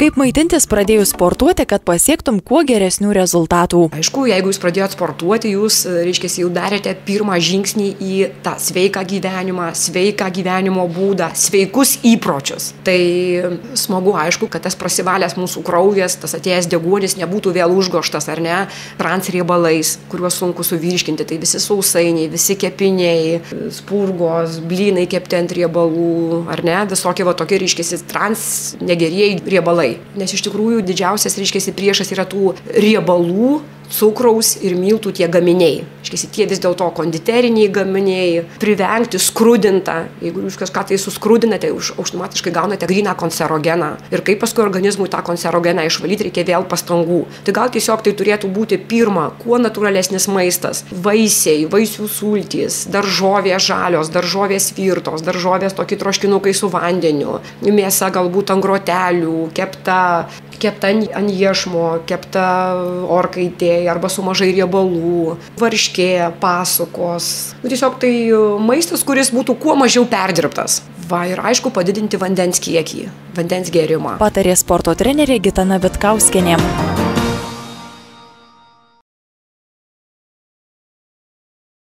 Kaip maitintis pradėjus sportuoti, kad pasiektum kuo geresnių rezultatų? Aišku, jeigu jūs pradėjot sportuoti, jūs, reiškia, jau darėte pirmą žingsnį į tą sveiką gyvenimą, sveiką gyvenimo būdą, sveikus įpročius. Tai smagu, aišku, kad tas prasivalęs mūsų kraujas, tas atėjęs deguonis nebūtų vėl užgoštas, ar ne, transriebalais, kuriuos sunku suvirškinti. Tai visi sausainiai, visi kepiniai, spurgos, blynai kepti ant riebalų, ar ne, visokie va tokie, reiškia, negerieji riebalai. Nes iš tikrųjų didžiausias, reiškia, priešas yra tų riebalų, cukraus ir miltų tie gaminiai. Reiškia, tie vis dėlto konditeriniai gaminiai, privengti skrudintą. Jeigu jūs kažką tai suskrudinate, automatiškai gaunate gryną kancerogeną. Ir kaip paskui organizmui tą kancerogeną išvalyti, reikia vėl pastangų. Tai gal tiesiog tai turėtų būti pirma, kuo natūralesnis maistas. Vaisiai, vaisių sultys, daržovės žalios, daržovės virtos, daržovės tokie troškinukai su vandeniu, mėsa galbūt ant grotelių, kepta ant iešmo, kepta orkaitėje arba su mažai riebalų, varškė, pasukos. Tiesiog tai maistas, kuris būtų kuo mažiau perdirbtas. Va, ir aišku, padidinti vandens kiekį, vandens gėrimą. Patarė sporto trenerė Gitana Vitkauskienė.